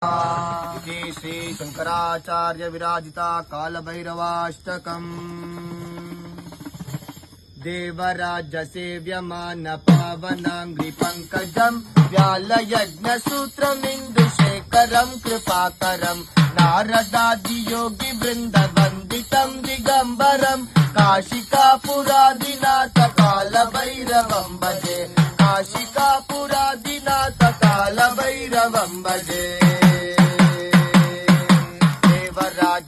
श्री शंकराचार्य विराजिता कालभैरवाष्टकम् देवराज सेव्यमान पावनांग्रि पंकजम् व्यालयज्ञसूत्रमिन्दुशेखरम् कृपाकरम् नारदादि योगी वृंद वन्दितम् दिगम्बरम् काशिकापुरादिनाथ कालभैरवम् भजे काशिकापुरादिनाथ कालभैरवम् भजे देवराज